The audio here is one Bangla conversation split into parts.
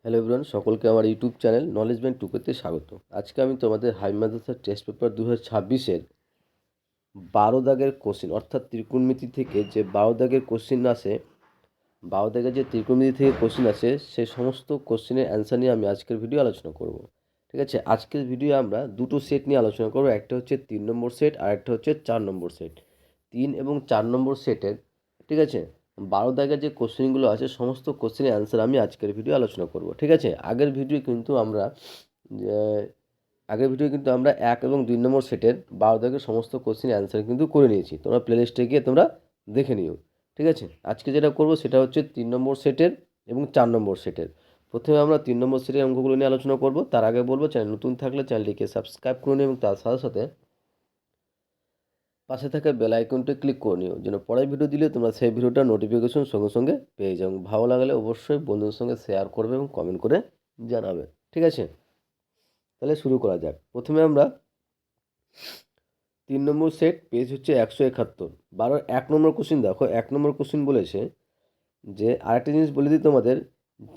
হ্যালো এভরিওয়ান, সকলকে আমার ইউটিউব চ্যানেল নলেজ ব্যাংক টুকেতে স্বাগত। আজকে আমি তোমাদের হাই মাদ্রাসার টেস্ট পেপার 2026-এর 12 দাগের কোশ্চিন অর্থাৎ ত্রিকোণমিতি থেকে যে 12 দাগের কোশ্চিন আসে, 12 দাগের যে ত্রিকোণমিতি থেকে কোশ্চিন আসে সেই সমস্ত কোশ্চিনের অ্যান্সার নিয়ে আমি আজকের ভিডিও আলোচনা করব। ঠিক আছে, আজকের ভিডিও আমরা দুটো সেট নিয়ে আলোচনা করব। একটা হচ্ছে 3 নম্বর সেট আর একটা হচ্ছে 4 নম্বর সেট। 3 এবং 4 নম্বর সেটের, ঠিক আছে, 12 দাগের যে কোশ্চেনগুলো আছে সমস্ত কোশ্চেনের অ্যান্সার আমি আজকের ভিডিও আলোচনা করব। ঠিক আছে, আগের ভিডিও কিন্তু আমরা 1 এবং 2 নম্বর সেটের 12 দাগের সমস্ত কোশ্চেনের অ্যান্সার কিন্তু করে নিয়েছি। তোমরা প্লেলিস্টে গিয়ে তোমরা দেখে নিও। ঠিক আছে, আজকে যেটা করব সেটা হচ্ছে 3 নম্বর সেটের এবং 4 নম্বর সেটের। প্রথমে আমরা 3 নম্বর সেটের অঙ্কগুলো নিয়ে আলোচনা করব। তার আগে বলবো, চ্যানেল নতুন থাকলে চ্যানেলটিকে সাবস্ক্রাইব করে নিও এবং তার সাথে সাথে পাশে থাকা বেল আইকনটি ক্লিক করে নিও, যেন পরের ভিডিও দিলে তোমরা সেই ভিডিওটা নোটিফিকেশন সঙ্গে সঙ্গে পেয়ে যাও। ভালো লাগলে অবশ্যই বন্ধুদের সঙ্গে শেয়ার করবে এবং কমেন্ট করে জানাবে। ঠিক আছে, তাহলে শুরু করা যাক। প্রথমে আমরা 3 নম্বর সেট, পেজ হচ্ছে 171। 1 নম্বর কোশ্চিন দেখো। 1 নম্বর কোশ্চিন বলেছে যে, আরেকটা জিনিস বলে দিই তোমাদের,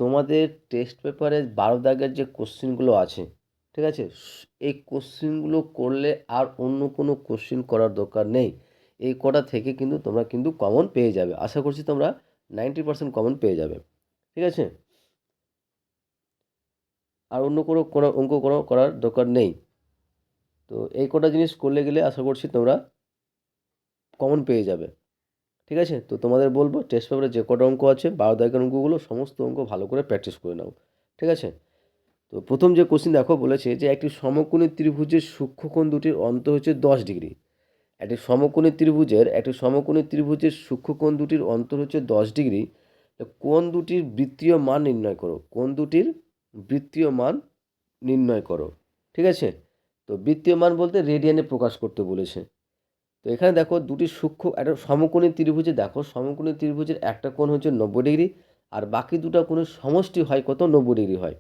তোমাদের টেস্ট পেপারে 12 দাগের যে কোশ্চিনগুলো আছে, ঠিক আছে, এই কোশ্চিনগুলো করলে আর অন্য কোনো কোশ্চিন করার দরকার নেই। এই কটা থেকে কিন্তু তোমরা কিন্তু কমন পেয়ে যাবে। আশা করছি তোমরা 90% কমন পেয়ে যাবে। ঠিক আছে, আর অন্য কোনো অঙ্ক করার দরকার নেই। তো এই কটা জিনিস করলে গেলে আশা করছি তোমরা কমন পেয়ে যাবে। ঠিক আছে, তো তোমাদের বলবো টেস্ট পেপারে যে কটা অঙ্ক আছে 12 দাগের অঙ্কগুলো সমস্ত অঙ্ক ভালো করে প্র্যাকটিস করে নাও। ঠিক আছে, তো প্রথম যে কোশ্চিন দেখো, বলেছে যে একটি সমকোণী ত্রিভুজের সূক্ষ্মকোণ দুটির অন্তর হচ্ছে 10 ডিগ্রি। একটি সমকোণী ত্রিভুজের সূক্ষ্মকোণ দুটির অন্তর হচ্ছে 10 ডিগ্রি। তো কোণ দুটির বৃত্তীয় মান নির্ণয় করো। কোণ দুটির বৃত্তীয় মান নির্ণয় করো। ঠিক আছে, তো বৃত্তীয় মান বলতে রেডিয়ানে প্রকাশ করতে বলেছে। তো এখানে দেখো একটা সমকোণী ত্রিভুজে, দেখো সমকোণী ত্রিভুজের একটা কোণ হচ্ছে 90 ডিগ্রি, আর বাকি দুটো কোণের সমষ্টি হয় কত, 90 ডিগ্রি হয়।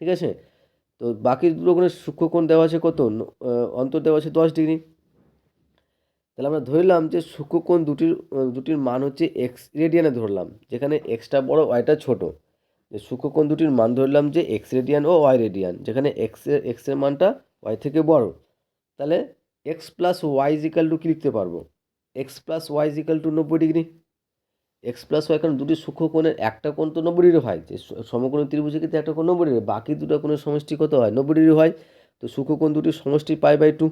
ঠিক আছে, তো বাকি দুটো কোণের সূক্ষ্মকোণ দেওয়া আছে কত, অন্তর দেওয়া আছে 10 ডিগ্রি। তাহলে আমরা ধরলাম যে সূক্ষ্মকোণ দুটির মান হচ্ছে এক্স রেডিয়ানে ধরলাম, যেখানে এক্সটা বড় ওয়াইটা ছোট। যে সূক্ষ্মকোণ দুটির মান ধরলাম যে এক্স রেডিয়ান ও ওয়াই রেডিয়ান, যেখানে এক্সের মানটা ওয়াই থেকে বড়। তাহলে X plus Y is equal to কী লিখতে পারবো, X plus Y is equal to 90 degree. X plus Y, কারণ দুটি সূক্ষ্মকোণের একটা কোণ তো 90 ডিগ্রি হয়, যে সমকোণী ত্রিভুজে কিন্তু একটা কোণ 90 ডিগ্রি, বাকি দুটো কোণের সমষ্টি কত হয়, 90 ডিগ্রি হয়। তো সূক্ষ্মকোণ দুটির সমষ্টি π/2,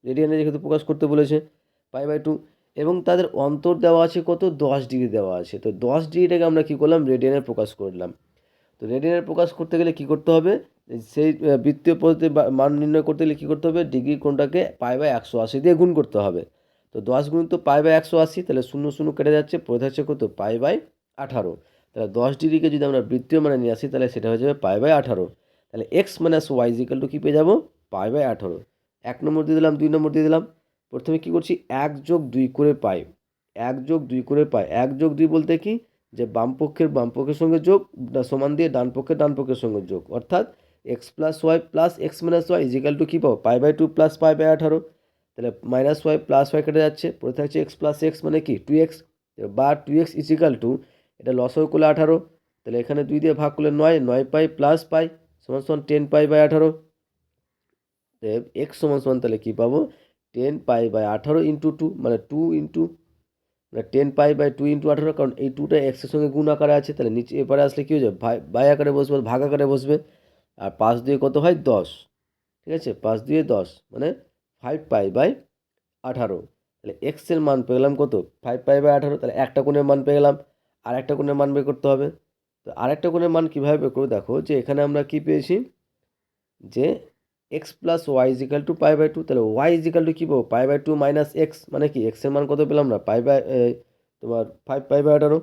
রেডিয়ানে যেহেতু প্রকাশ করতে বলেছে, π/2। এবং তাদের অন্তর দেওয়া আছে কত, 10 ডিগ্রি দেওয়া আছে। তো 10 ডিগ্রিটাকে আমরা কী করলাম, রেডিয়ানে প্রকাশ করলাম। তো রেডিয়ানে প্রকাশ করতে গেলে কী করতে হবে, সেই বৃত্তীয় পদ্ধতির মান নির্ণয় করতে গেলে কী করতে হবে, ডিগ্রি কোণটাকে π/180 দিয়ে গুণ করতে হবে। তো 10 গুণ তো π/180, তাহলে 0 0 কেটে যাচ্ছে, পড়ে থাকছে কত, π/18। তাহলে 10 ডিগ্রিকে যদি আমরা বৃত্তীয় মানে নিয়ে আসি তাহলে সেটা হয়ে যাবে π/18। তাহলে X minus Y is equal to কী পেয়ে যাবো, π/18। 1 নম্বর দিয়ে দিলাম, 2 নম্বর দিয়ে দিলাম। প্রথমে কী করছি, 1+2 করে পাই, 1+2 করে পাই। 1+2 বলতে কি, যে বাম পক্ষের সঙ্গে যোগ সমান দিয়ে ডান পক্ষের সঙ্গে যোগ, অর্থাৎ X plus Y plus X minus Y is equal to কী পাবো, π/2 প্লাস π/18। তাহলে মাইনাস ওয়াই প্লাস ওয়াই কেটে যাচ্ছে, পড়ে থাকছে এক্স প্লাস এক্স মানে কি 2x, বা 2x ইজিক্যাল টু, এটা লসাগু করলে 18। তাহলে এখানে 2 দিয়ে ভাগ করলে 9, 9π প্লাস পাই সমান সমান 10π/18। এক্স সমান সমান তাহলে কী পাবো, 10π/18 ইন্টু 2, মানে 2 ইন্টু, মানে 10π/2 ইন্টু 18, কারণ এই 2টা এক্সের সঙ্গে গুণ আকারে আছে, তাহলে নিচে এপারে আসলে কী হয়ে যাবে, বাই আকারে বসবে, ভাগ আকারে বসবে। আর 5 2 কত হয়, 10। ঠিক আছে, 5 2 10, মানে 5π/18। তাহলে এক্সের মান পেয়ে গেলাম কত, 5π/18। তাহলে একটা কোণের মান পেয়ে গেলাম, আর একটা কোণের মান বের করতে হবে। তো আরেকটা কোণের মান কীভাবে বের করবো, দেখো যে এখানে আমরা কি পেয়েছি, যে X plus Y is equal to π/2। তাহলে ওয়াই ইজিক্যাল টু কী পাবো, π/2 মাইনাস এক্স, মানে কি এক্সের মান কত পেলাম না, তোমার 5π/18।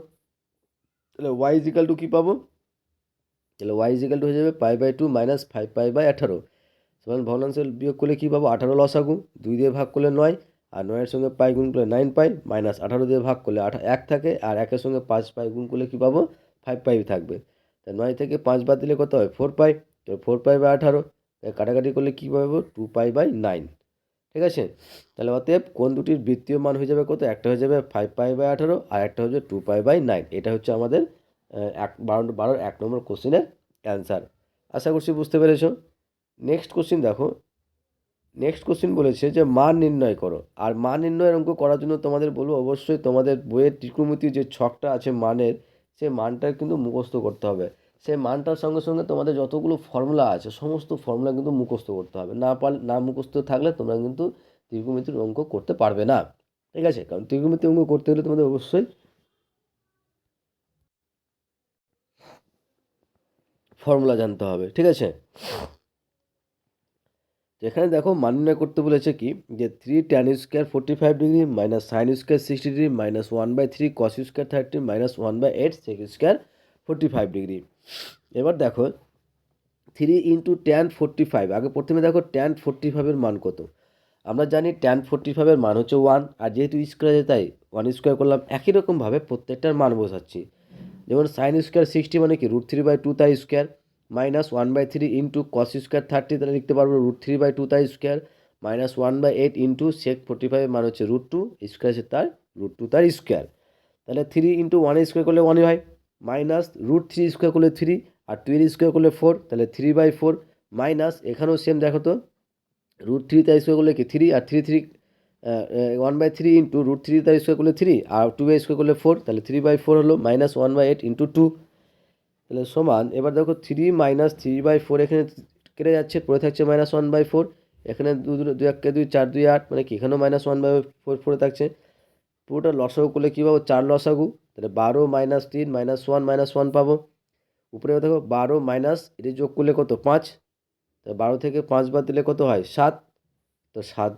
তাহলে ওয়াই ইজিক্যাল টু কী পাবো, তাহলে ওয়াই ইজিক্যাল টু হয়ে যাবে π/2 মাইনাস 5π/18। সমান ভগ্নাংশ বিয়োগ করলে কী পাবো, 18 লসাগু, 2 দিয়ে ভাগ করলে 9, আর 9-এর সঙ্গে পাই গুণ করলে 9π, মাইনাস 18 দিয়ে ভাগ করলে 1 থাকে, আর 1-এর সঙ্গে 5π গুণ করলে কী পাবো, 5π থাকবে। তা 9 থেকে 5 বাদ দিলে কত হয়, 4π। তো 4π/18 কাটাকাটি করলে কী পাবো, 2π/9। ঠিক আছে, তাহলে অতএব কোণ দুটির বৃত্তীয় মান হয়ে যাবে কত, একটা হয়ে যাবে 5π/18 আর একটা হচ্ছে 2π/9। এটা হচ্ছে আমাদের 12 1 নম্বর কোশ্চেনের অ্যান্সার। আশা করছি বুঝতে পেরেছো। নেক্সট কোশ্চিন দেখো, নেক্সট কোশ্চিন বলেছে যে মান নির্ণয় করো। আর মান নির্ণয়ের অঙ্ক করার জন্য তোমাদের বলবো অবশ্যই তোমাদের বইয়ের ত্রিকোণমিতির যে ছকটা আছে মানের, সেই মানটা কিন্তু মুখস্থ করতে হবে। সেই মানটার সঙ্গে সঙ্গে তোমাদের যতগুলো ফর্মুলা আছে সমস্ত ফর্মুলা কিন্তু মুখস্থ করতে হবে। না মুখস্থ থাকলে তোমরা কিন্তু ত্রিকোণমিতির অঙ্ক করতে পারবে না। ঠিক আছে, কারণ ত্রিকোণমিতির অঙ্ক করতে হলে তোমাদের অবশ্যই ফর্মুলা জানতে হবে। ঠিক আছে, এখানে দেখো মান নির্ণয় করতে বলেছে কি, যে 3 tan² 45 degree minus sine square 60 degree minus 1/3 cos square 30 minus 1/8 sec square 45 degree. এবার দেখো 3 × tan45, আগে প্রথমে দেখো tan45-এর মান কত। আমরা জানি tan45-এর মান হচ্ছে 1, আর যেহেতু স্কোয়ার আছে তাই 1² করলাম। একই রকমভাবে প্রত্যেকটার মান বসাচ্ছি। যেমন সাইন স্কোয়ার 60 মানে কি √3/2 তাই square, minus 1/3 into cos square 30, তাহলে লিখতে পারবো √3/2 তাই স্কোয়ার, মাইনাস 1/8 ইন্টু সেক 45 মান হচ্ছে √2, স্কোয়ার আছে তার √2 তার স্কোয়ার। তাহলে 3 × 1 করলে 1 হয়, মাইনাস √3² করলে 3, আর 2 করলে 4, তাহলে 3/4, মাইনাস এখানেও সেম দেখো তো √3 তাই স্কোয়ার করলে কি 3, আর 1/3 ইন্টু √3 তাই স্কোয়ার করলে 3, আর 2/² করলে 4, তাহলে 3/4 হলো, মাইনাস 1/8 ইন্টু 2, তাহলে সমান। এবার দেখো 3 মাইনাস 3/4 এখানে কেটে যাচ্ছে, পড়ে থাকছে মাইনাস 1/4। এখানে 2 1 2 4 2 8 মানে কি এখানেও মাইনাস 1/4 পড়ে থাকছে। পুরোটা লসাগু করলে কী পাবো, 4 লসাগু, তাহলে 12 মাইনাস 3 মাইনাস 1 পাবো। উপরে দেখো 12 মাইনাস এটি যোগ করলে কত 5, তো 12 থেকে 5 বাদ দিলে কত হয় 7, তো 7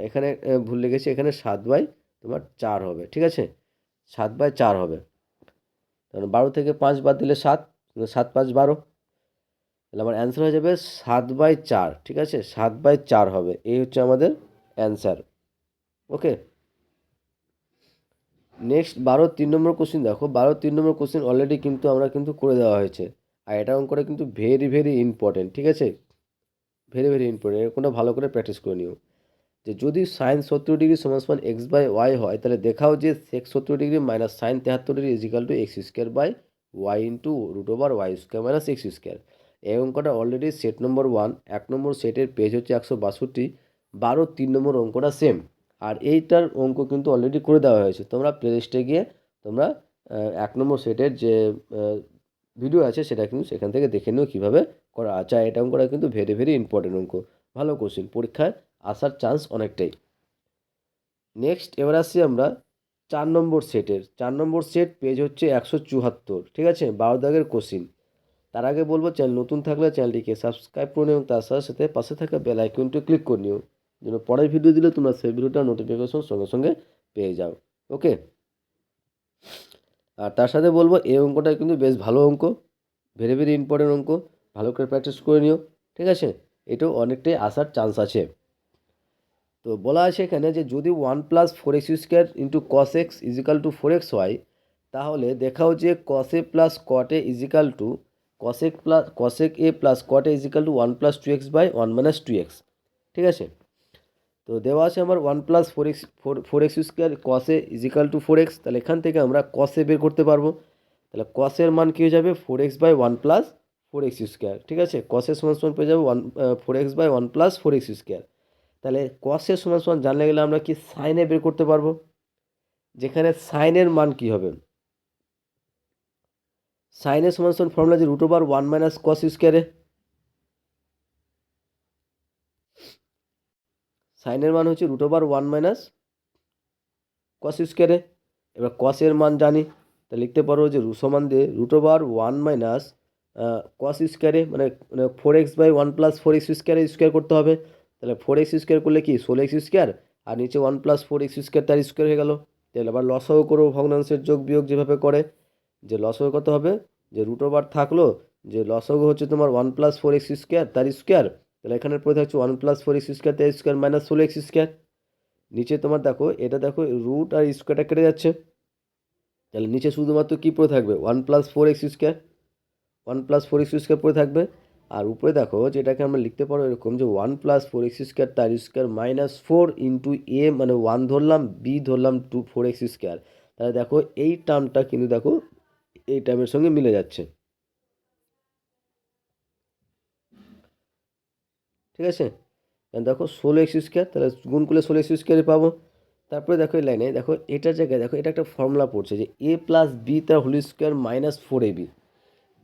এখানে ভুল লেগেছে, এখানে 7/4 হবে। ঠিক আছে, 7/4 হবে, কারণ 12 থেকে 5 বাদ দিলে 7, 7 5 12, তাহলে আমার অ্যান্সার হয়ে যাবে 7/4। ঠিক আছে, 7/4 হবে, এই হচ্ছে আমাদের অ্যান্সার। ওকে, নেক্সট 12 3 নম্বর কোশ্চিন দেখো। 12 3 নম্বর কোশ্চিন অলরেডি কিন্তু আমরা কিন্তু করে দেওয়া হয়েছে, আর এটা অঙ্কটা কিন্তু ভেরি ভেরি ইম্পর্টেন্ট। ঠিক আছে, ভেরি ভেরি ইম্পর্টেন্ট, এরকমটা ভালো করে প্র্যাকটিস করে নিও। যে যদি সাইন 70 ডিগ্রি সমান x/y হয়, তাহলে দেখাও যে sec 70 degree minus sine 73 degree equal to x² into √y² minus x²। এই অঙ্কটা অলরেডি সেট নম্বর 1, 1 নম্বর সেটের পেজ হচ্ছে 162, 12 3 নম্বর অঙ্কটা সেম। আর এইটার অঙ্ক কিন্তু অলরেডি করে দেওয়া হয়েছে, তোমরা প্লে লিস্টে গিয়ে তোমরা 1 নম্বর সেটের যে ভিডিও আছে সেটা কিন্তু সেখান থেকে দেখে নিও কীভাবে করা আছে। এটা অঙ্কটা কিন্তু ভেরি ভেরি ইম্পর্টেন্ট অঙ্ক, ভালো কোশ্চিন, পরীক্ষায় আসার চান্স অনেকটাই। নেক্সট এবার আসছি আমরা 4 নম্বর সেটের। 4 নম্বর সেট পেজ হচ্ছে 174। ঠিক আছে, 12 দাগের কোশ্চিন। তার আগে বলবো চ্যানেল নতুন থাকলে চ্যানেলটিকে সাবস্ক্রাইব করে নিও এবং তার সাথে সাথে পাশে থাকা বেল আইকনটি ক্লিক করে নিও, যেন পরের ভিডিও দিলে তোমরা সেই ভিডিওটা নোটিফিকেশন সঙ্গে সঙ্গে পেয়ে যাও। ওকে, আর তার সাথে বলবো এই অঙ্কটা কিন্তু বেশ ভালো অঙ্ক, ভেরি ভেরি ইম্পর্টেন্ট অঙ্ক, ভালো করে প্র্যাকটিস করে নিও। ঠিক আছে, এটাও অনেকটাই আসার চান্স আছে। তো বলা আছে এখানে যে যদি 1+4x² into cos X equal to 4x হয়, তাহলে দেখাও যে cos A plus cot A equal to cosec A plus cot A equal to 1+2x/1 - 2x। ঠিক আছে, তো দেওয়া আছে আমার 1+4x² cos A equal to 4x, তাহলে এখান থেকে আমরা কস এ বের করতে পারবো। তাহলে কসের মান কী হয়ে যাবে 4x/1+4x²। ঠিক আছে, কসের সমান পেয়ে যাবো 4x/1+4x²। তাহলে কসের সমান জানলে গেলে আমরা কি সাইনে বের করতে পারবো, যেখানে সাইনের মান কি হবে, সাইনের সমান ফর্মুলা যে √1 - cos²। সাইনের মান হচ্ছে √1 cos²। এবার কসের মান জানি, তা লিখতে পারবো যে সমান দিয়ে √1 - cos², মানে 4x/1+4x² স্কোয়ার করতে হবে। তাহলে 4x² করলে কি 16x², আর নিচে 1+4x² তার স্কোয়ার হয়ে গেল। তাহলে আবার লসাগু করবো, ভগ্নাংশের যোগ বিয়োগ যেভাবে করে, যে লসাগু কত হবে, যে √1 থাকলো, যে লসাগু হচ্ছে তোমার 1+4x² তার স্কোয়ার, তাহলে এখানে পড়ে থাকছে 1+4x² তার স্কোয়ার মাইনাস 16x²। নিচে তোমার দেখো এটা দেখো রুট আর স্কোয়ারটা কেটে যাচ্ছে, তাহলে নিচে শুধুমাত্র কী পড়ে থাকবে 1+4x², 1+4x² পড়ে থাকবে। আর উপরে দেখো যেটাকে আমরা লিখতে পারো এরকম যে 1+4x² তার স্কোয়ার মাইনাস 4 ইন্টু এ, মানে 1 ধরলাম, বি ধরলাম 4x²। তাহলে দেখো এই টার্মটা কিন্তু দেখো এই টার্মের সঙ্গে মিলে যাচ্ছে। ঠিক আছে, দেখো 16x², তাহলে গুণ করলে 16x² পাবো। তারপরে দেখো এই লাইনে দেখো এটার জায়গায় দেখো এটা একটা ফর্মুলা পড়ছে যে a প্লাস বি তার whole square minus 4ab।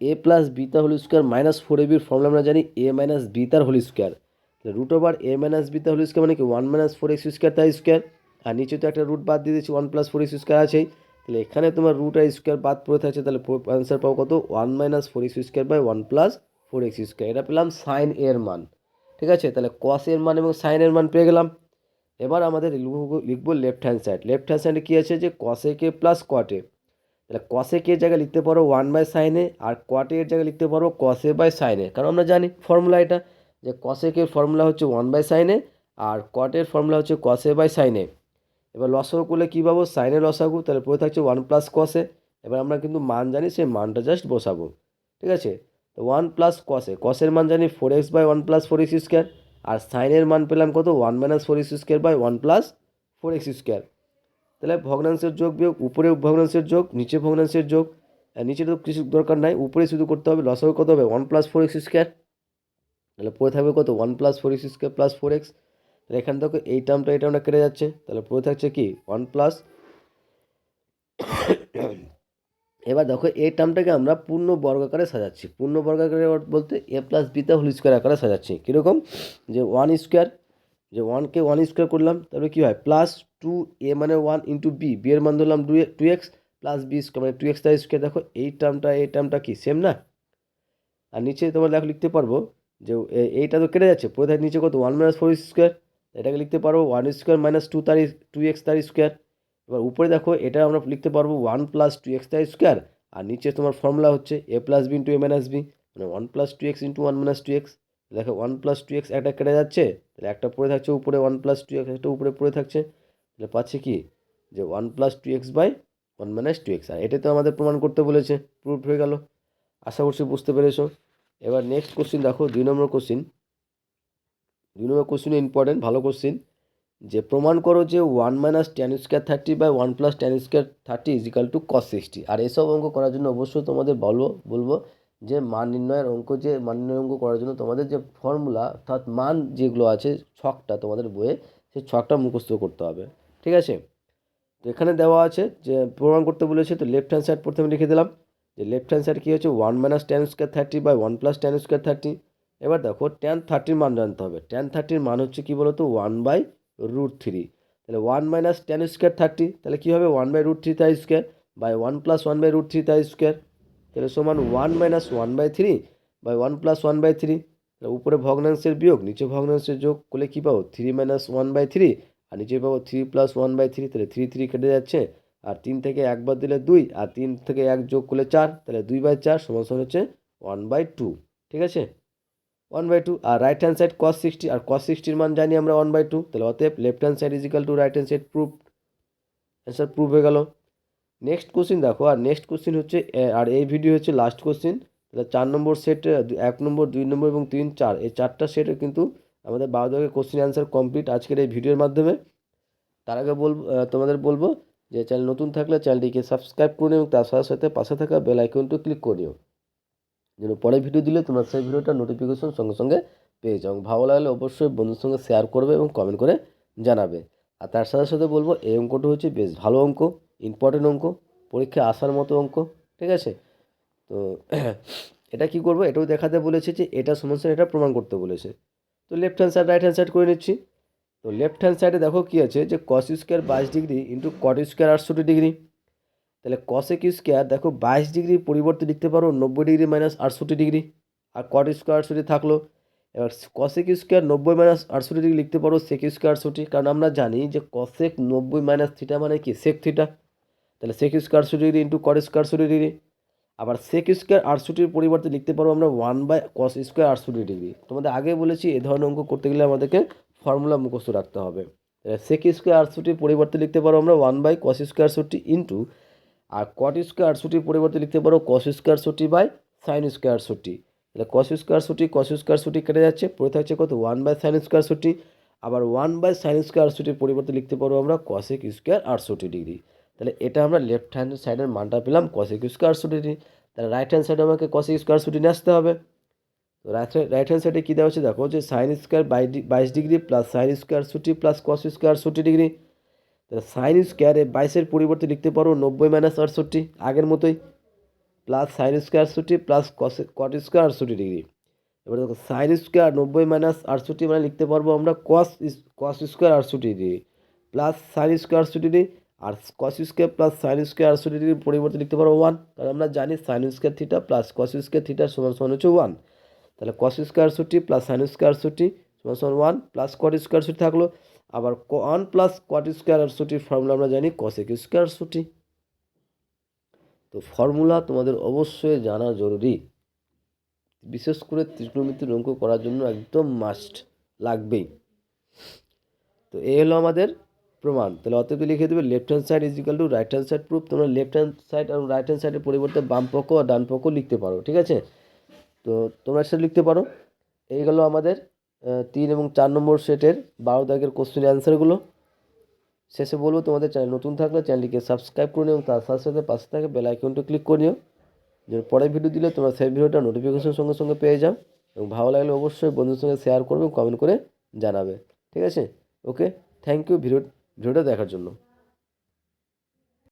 a plus B তার whole square minus 4ab formula আমরা জানি a মাইনাস বি তার হোল স্কোয়ার। তাহলে root over a minus B তার হোল স্কোয়ার মানে কি 1 মাইনাস 4x² তার স্কোয়ার। আর নিচে তো একটা রুট বাদ দিয়ে দিচ্ছি, 1 প্লাস 4x² আছেই। তাহলে এখানে তোমার রুট আর স্কোয়ার বাদ পড়ে থাকছে, তাহলে অ্যান্সার পাবো কত 1 minus 4x² by 1 plus 4x²। এটা পেলাম সাইন এর মান। ঠিক আছে, তাহলে কস এর মান এবং সাইনের মান পেয়ে গেলাম। এবার আমাদের লিখবো left hand side. Left hand সাইডে কী আছে যে কসেকে প্লাস কটে। তাহলে কসেকের জায়গায় লিখতে পারো 1 বাই সাইনে, আর কটের জায়গায় লিখতে পারো কসে বাই সাইনে। কারণ আমরা জানি ফর্মুলা এটা যে কসেকের ফর্মুলা হচ্ছে 1 বাই সাইনে আর কটের ফর্মুলা হচ্ছে কসে বাই সাইনে। এবার লসাগু করলে কী পাবো সাইনে লসাগু, তাহলে পড়ে থাকছে 1 প্লাস কসে। এবার আমরা কিন্তু মান জানি, সেই মানটা জাস্ট বসাবো। ঠিক আছে, তো 1 প্লাস কসে, কসের মান জানি 4x বাই 1 প্লাস 4x²। আর সাইনের মান পেলাম কত 1 minus 4x² by 1 plus 4x²। তাহলে ভগ্নাংশের যোগ বিয়োগ, উপরে ভগ্নাংশের যোগ নিচে ভগ্নাংশের যোগ। নিচে তো কিছু দরকার নাই, উপরে শুধু করতে হবে। লসাগু কত হবে 1 প্লাস 4x²। তাহলে পড়ে থাকবে কত 1 প্লাস 4x² প্লাস 4x। তাহলে এখান থেকে এই টার্মটা কেটে যাচ্ছে, তাহলে পড়ে থাকছে কি 1 প্লাস। এবার দেখো এই টার্মটাকে আমরা পূর্ণ বর্গাকারে সাজাচ্ছি। পূর্ণ বর্গাকারে বলতে a প্লাস বি তা হোল স্কোয়ার আকারে সাজাচ্ছি। কীরকম যে 1², যে 1কে 1² করলাম, তারপরে কী হয় প্লাস 2a মানে 1 ইন্টু বি, বি এর মান ধরলাম 2x প্লাস বি স্কোয়ার মানে 2x তার স্কোয়ার। দেখো এই টার্মটা কি সেম না। আর নিচে তোমরা দেখো লিখতে পারবো যে এইটা তো কেটে যাচ্ছে, পড়ে থাকে নিচে কত 1 মাইনাস 4x²। এটাকে লিখতে পারবো 1² মাইনাস 2x তার স্কোয়ার। এবার উপরে দেখো এটা আমরা লিখতে পারবো 1 প্লাস 2x তার স্কোয়ার। আর নিচে তোমার ফর্মুলা হচ্ছে a plus B into a minus B, মানে 1 plus 2x into 1 minus 2x। দেখো 1 প্লাস 2x একটা কেটে যাচ্ছে, তাহলে একটা পড়ে থাকছে উপরে 1 প্লাস 2x, একটা উপরে পড়ে থাকছে। তাহলে পাচ্ছি কি যে 1 plus 2x by 1 minus 2x। আর এটা তো আমাদের প্রমাণ করতে বলেছে, প্রুফ হয়ে গেল। আশা করছি বুঝতে পেরেছো। এবার নেক্সট কোশ্চিন দেখো 2 নম্বর কোশ্চিন। 2 নম্বর কোশ্চিন ইম্পর্টেন্ট, ভালো কোশ্চিন। যে প্রমাণ করো যে 1 minus tan square 30 by 1 plus tan square 30 equal to cos 60। আর এসব অঙ্ক করার জন্য অবশ্যই তোমাদের বলবো যে মান নির্ণয়ের অঙ্ক, যে মান নির্ণয় অঙ্ক করার জন্য তোমাদের যে ফর্মুলা অর্থাৎ মান যেগুলো আছে ছকটা তোমাদের বইয়ে, সেই ছকটা মুখস্থ করতে হবে। ঠিক আছে, তো এখানে দেওয়া আছে যে প্রমাণ করতে বলেছে, তো লেফট হ্যান্ড সাইড প্রথমে লিখে দিলাম যে লেফট হ্যান্ড সাইড কী হচ্ছে 1 minus tan square 30 by 1 plus tan square 30। এবার দেখো ট্যান 30 মান জানতে হবে। ট্যান 30 মান হচ্ছে কি বলতো 1 বাই √3। তাহলে 1 মাইনাস ট্যান স্কোয়ার 30, তাহলে কী হবে 1 বাই √3 তার স্কোয়ার বাই 1 প্লাস 1 বাই √3 তার স্কোয়ার। তাহলে সমান 1 minus 1 by 3 by 1 plus 1 by 3। তাহলে উপরে ভগ্নাংশের বিয়োগ নিচে ভগ্নাংশের যোগ করলে কী পাবো 3 মাইনাস 1 বাই 3, আর নিচে পাবো 3 প্লাস 1 বাই 3। তাহলে 3 কেটে যাচ্ছে, আর 3 থেকে 1 বাদ দিলে 2, আর 3 থেকে 1 যোগ করলে 4, তাহলে 2/4 সমান হচ্ছে 1/2। ঠিক আছে, 1/2। আর রাইট হ্যান্ড সাইড cos 60, আর cos 60 মান জানি আমরা 1/2। তাহলে অতএব left hand side equal to right hand side, proof. Answer proof হয়ে গেল। নেক্সট কোশ্চিন দেখো, আর নেক্সট কোশ্চিন হচ্ছে, আর এই ভিডিও হচ্ছে লাস্ট কোশ্চিন। তাহলে 4 নম্বর সেট, 1 নম্বর 2 নম্বর এবং 3 4, এই 4টা সেটে কিন্তু আমাদের 12 দাগের কোশ্চিন অ্যান্সার কমপ্লিট আজকের এই ভিডিওর মাধ্যমে। তার আগে তোমাদের বলবো যে চ্যানেল নতুন থাকলে চ্যানেলটিকে সাবস্ক্রাইব করে নিও এবং তার সাথে সাথে পাশে থাকা বেল আইকনটি ক্লিক করে নিও, যেন পরে ভিডিও দিলে তোমরা সেই ভিডিওটা নোটিফিকেশন সঙ্গে সঙ্গে পেয়ে যাও। ভালো লাগলে অবশ্যই বন্ধুর সঙ্গে শেয়ার করবে এবং কমেন্ট করে জানাবে। আর তার সাথে সাথে বলবো এই অঙ্কটা হচ্ছে বেশ ভালো অঙ্ক, ইম্পর্টেন্ট অঙ্ক, পরীক্ষায় আসার মতো অঙ্ক। ঠিক আছে, তো এটা কি করবো, এটাও দেখাতে বলেছে যে এটা সমস্যা, এটা প্রমাণ করতে বলেছে। তো left hand side right hand side করে নিচ্ছি। তো লেফট হ্যান্ড সাইডে দেখো কী আছে যে cos square 22 degree into cot square 68 degree. তাহলে কসেক স্কোয়ার দেখো 22 ডিগ্রির পরিবর্তে লিখতে পারো 90 ডিগ্রি মাইনাস 68 ডিগ্রি, আর কট স্কোয়ার 68 থাকলো। এবার কসেক স্কোয়ার 90 মাইনাস 68 ডিগ্রি লিখতে পারো সেক স্কোয়ার 68, কারণ আমরা জানি যে কসেক 90 মাইনাস থিটা মানে কি সেক থিটা। তাহলে sec square 68 degree into cot square 68 degree. আবার সেক স্কোয়ার 68 পরিবর্তে লিখতে পারো আমরা 1 বাই কস স্কোয়ার 68 ডিগ্রি। তোমাদের আগে বলেছি এ ধরনের অঙ্ক করতে গেলে আমাদেরকে ফর্মুলা মুখস্থ রাখতে হবে। সেক স্কোয়ার 68 পরিবর্তে লিখতে পারো আমরা 1 বাই কস স্কোয়ার 68 ইন্টু, আর কট স্কোয়ার 68 পরিবর্তে লিখতে পারো cos square 68 by sine square 68। তাহলে কস স্কোয়ার 68 কেটে যাচ্ছে, পড়ে থাকছে কত 1 বাই সাইন স্কোয়ার 68। আবার 1 বাই সাইন স্কোয়ার 68 পরিবর্তে লিখতে পারো আমরা কসেক স্কোয়ার 68 ডিগ্রি। তাহলে এটা আমরা লেফট হ্যান্ড সাইডের মানটা পেলাম কসেক স্কোয়ার রুট এটি। তাহলে রাইট হ্যান্ড সাইডে আমাকে কসেক স্কোয়ার রুট নিয়ে আসতে হবে। তো রাইট হ্যান্ড সাইডে কী দেওয়া হচ্ছে দেখো, যে sine square 22 degree plus sine square root plus cos square root degree. তাহলে সাইন স্কোয়ারে 22-এর পরিবর্তে লিখতে পারো 90 - 68 আগের মতোই, plus sine square root plus cot square root degree. এবার দেখো সাইন স্কোয়ার 90 - 68 মানে লিখতে পারবো আমরা cos square root degree plus sine square root degree, আর cos square plus sine square root ডিগ্রির পরিবর্তে লিখতে পারবো 1, কারণ আমরা জানি sine square theta plus cos square theta সমান সমান হচ্ছে 1। তাহলে cos square root plus sine square root সমান সমান 1 প্লাস কট স্কোয়ার রুট থাকলো, আবার 1 প্লাস কট স্কোয়ার রুটের ফর্মুলা আমরা জানি কসেক স্কোয়ার রুট। তো ফর্মুলা তোমাদের অবশ্যই জানা জরুরি, বিশেষ করে ত্রিকোণমিতির অঙ্ক করার জন্য একদম মাস্ট লাগবেই। তো এই হলো আমাদের প্রমাণ। তাহলে অতএব লিখে দেবে left hand side is equal to right hand side proof. তোমরা লেফট হ্যান্ড সাইড আর রাইট হ্যান্ড সাইডের পরিবর্তে বাম পক্ষ আর ডান পক্ষ লিখতে পারো, ঠিক আছে। তো তোমরা সেটা লিখতে পারো। এই গেলো আমাদের 3 এবং 4 নম্বর সেটের 12 দাগের কোশ্চেন অ্যান্সারগুলো। শেষে বলবো, তোমাদের চ্যানেল নতুন থাকলে চ্যানেলটিকে সাবস্ক্রাইব করে নিও এবং তার সাথে সাথে পাশে থাকে বেল আইকনটা ক্লিক করে নিও, যেন পরের ভিডিও দিলে তোমরা সেই ভিডিওটা নোটিফিকেশন সঙ্গে সঙ্গে পেয়ে যাও। এবং ভালো লাগলে অবশ্যই বন্ধুদের সঙ্গে শেয়ার করবে, কমেন্ট করে জানাবে, ঠিক আছে। ওকে, থ্যাংক ইউ ভিডিওটা দেখার জন্য।